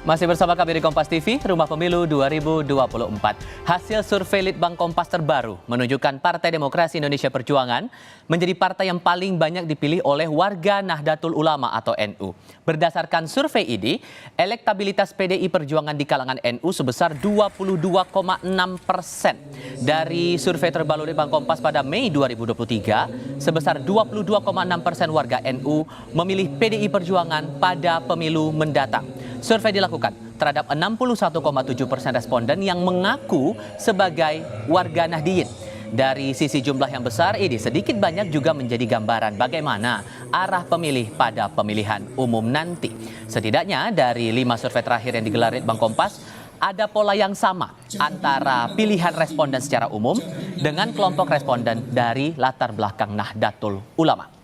Masih bersama kami di Kompas TV, Rumah Pemilu 2024. Hasil survei Litbang Kompas terbaru menunjukkan Partai Demokrasi Indonesia Perjuangan menjadi partai yang paling banyak dipilih oleh warga Nahdlatul Ulama atau NU. Berdasarkan survei ini, elektabilitas PDI Perjuangan di kalangan NU sebesar 22,6%. Dari survei terbaru Litbang Kompas pada Mei 2023, sebesar 22,6% warga NU memilih PDI Perjuangan pada pemilu mendatang. Survei dilakukan terhadap 61,7% responden yang mengaku sebagai warga Nahdliyin. Dari sisi jumlah yang besar ini sedikit banyak juga menjadi gambaran bagaimana arah pemilih pada pemilihan umum nanti. Setidaknya dari 5 survei terakhir yang digelar Litbang Kompas, ada pola yang sama antara pilihan responden secara umum dengan kelompok responden dari latar belakang Nahdlatul Ulama.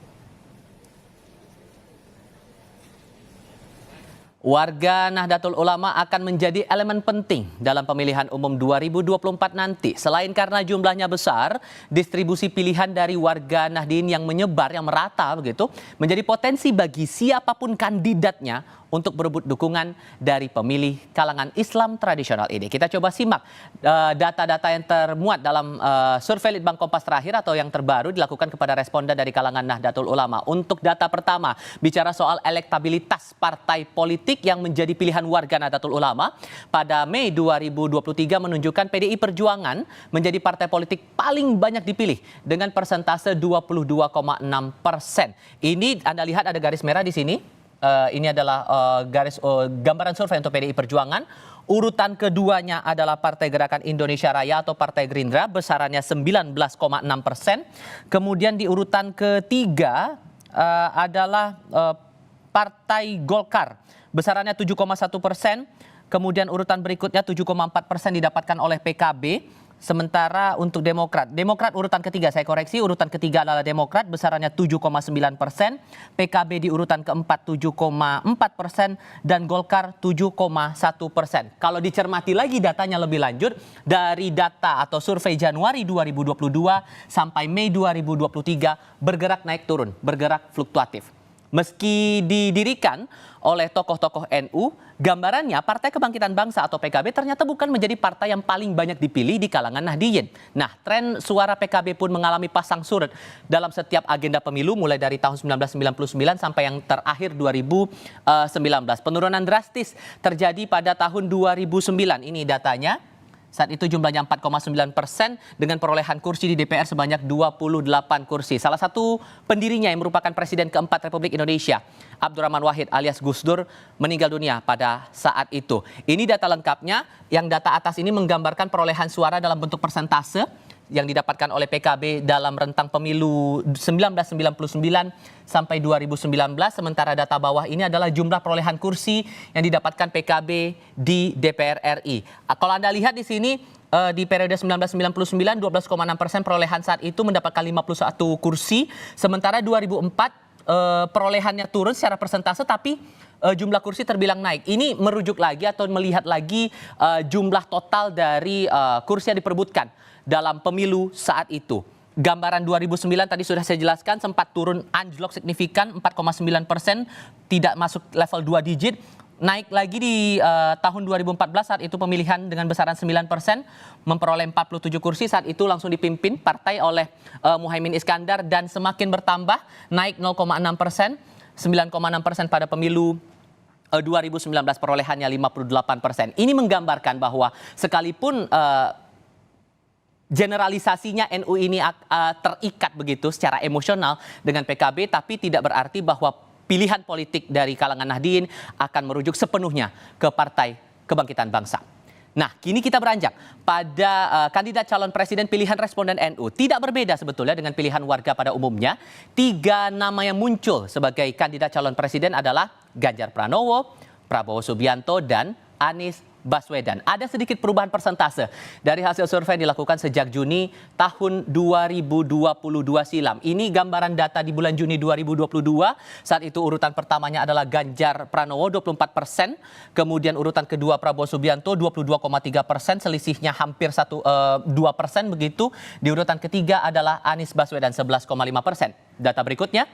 Warga Nahdlatul Ulama akan menjadi elemen penting dalam pemilihan umum 2024 nanti. Selain karena jumlahnya besar, distribusi pilihan dari warga Nahdliyin yang menyebar, yang merata begitu, menjadi potensi bagi siapapun kandidatnya untuk berebut dukungan dari pemilih kalangan Islam tradisional ini. Kita coba simak data-data yang termuat dalam survei Litbang Kompas terakhir atau yang terbaru dilakukan kepada responden dari kalangan Nahdlatul Ulama. Untuk data pertama, bicara soal elektabilitas partai politik yang menjadi pilihan warga Nahdlatul Ulama pada Mei 2023 menunjukkan PDI Perjuangan menjadi partai politik paling banyak dipilih dengan persentase 22,6%. Ini Anda lihat ada garis merah di sini. Ini adalah gambaran survei untuk PDI Perjuangan. Urutan keduanya adalah Partai Gerakan Indonesia Raya atau Partai Gerindra, besarannya 19,6%. Kemudian di urutan ketiga adalah Partai Golkar, besarannya 7,1%. Kemudian urutan berikutnya 7,4% didapatkan oleh PKB. Sementara untuk Demokrat urutan ketiga, saya koreksi, urutan ketiga adalah Demokrat, besarannya 7,9%, PKB di urutan keempat 7,4%, dan Golkar 7,1%. Kalau dicermati lagi datanya lebih lanjut, dari data atau survei Januari 2022 sampai Mei 2023 bergerak naik turun, bergerak fluktuatif. Meski didirikan oleh tokoh-tokoh NU, gambarannya Partai Kebangkitan Bangsa atau PKB ternyata bukan menjadi partai yang paling banyak dipilih di kalangan Nahdliyin. Nah, tren suara PKB pun mengalami pasang surut dalam setiap agenda pemilu mulai dari tahun 1999 sampai yang terakhir 2019. Penurunan drastis terjadi pada tahun 2009. Ini datanya. Saat itu jumlahnya 4,9% dengan perolehan kursi di DPR sebanyak 28 kursi. Salah satu pendirinya yang merupakan Presiden keempat Republik Indonesia, Abdurrahman Wahid alias Gus Dur, meninggal dunia pada saat itu. Ini data lengkapnya, yang data atas ini menggambarkan perolehan suara dalam bentuk persentase yang didapatkan oleh PKB dalam rentang pemilu 1999 sampai 2019. Sementara data bawah ini adalah jumlah perolehan kursi yang didapatkan PKB di DPR RI. Kalau Anda lihat di sini, di periode 1999 12,6% perolehan saat itu mendapatkan 51 kursi. Sementara 2004 perolehannya turun secara persentase tapi jumlah kursi terbilang naik. Ini merujuk lagi atau melihat lagi jumlah total dari kursi yang diperebutkan dalam pemilu saat itu. Gambaran 2009 tadi sudah saya jelaskan, sempat turun anjlok signifikan 4,9%, tidak masuk level 2 digit. Naik lagi di tahun 2014 saat itu pemilihan dengan besaran 9%, memperoleh 47 kursi. Saat itu langsung dipimpin partai oleh Muhaimin Iskandar dan semakin bertambah, naik 0,6%, 9,6% pada pemilu 2019 perolehannya 58%. Ini menggambarkan bahwa sekalipun generalisasinya NU ini terikat begitu secara emosional dengan PKB, tapi tidak berarti bahwa pilihan politik dari kalangan Nahdliyin akan merujuk sepenuhnya ke Partai Kebangkitan Bangsa. Nah, kini kita beranjak pada kandidat calon presiden pilihan responden NU. Tidak berbeda sebetulnya dengan pilihan warga pada umumnya. 3 nama yang muncul sebagai kandidat calon presiden adalah Ganjar Pranowo, Prabowo Subianto, dan Anies Baswedan. Ada sedikit perubahan persentase dari hasil survei yang dilakukan sejak Juni tahun 2022 silam. Ini gambaran data di bulan Juni 2022. Saat itu urutan pertamanya adalah Ganjar Pranowo 24%, kemudian urutan kedua Prabowo Subianto 22,3%, selisihnya hampir 2% begitu. Di urutan ketiga adalah Anies Baswedan 11,5%. Data berikutnya.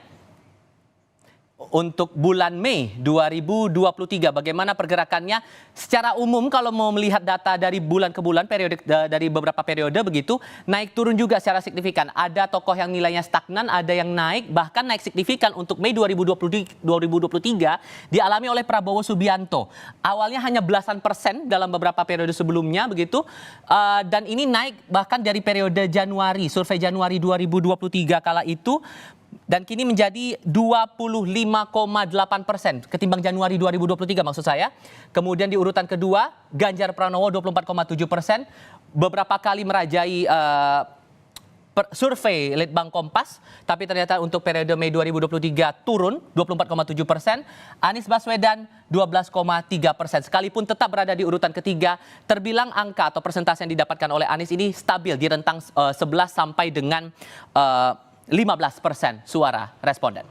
untuk bulan Mei 2023. Bagaimana pergerakannya secara umum kalau mau melihat data dari bulan ke bulan, periode dari beberapa periode begitu, naik turun juga secara signifikan. Ada tokoh yang nilainya stagnan, ada yang naik, bahkan naik signifikan untuk Mei 2023 dialami oleh Prabowo Subianto. Awalnya hanya belasan persen dalam beberapa periode sebelumnya begitu, dan ini naik bahkan dari periode Januari, survei Januari 2023 kala itu, dan kini menjadi 25,8% ketimbang Januari 2023 maksud saya. Kemudian di urutan kedua, Ganjar Pranowo 24,7%. Beberapa kali merajai survei Litbang Kompas, tapi ternyata untuk periode Mei 2023 turun 24,7%. Anies Baswedan 12,3%. Sekalipun tetap berada di urutan ketiga, terbilang angka atau persentase yang didapatkan oleh Anies ini stabil di rentang 11 sampai dengan 15% suara responden.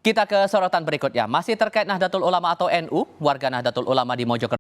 Kita ke sorotan berikutnya. Masih terkait Nahdlatul Ulama atau NU, warga Nahdlatul Ulama di Mojokerto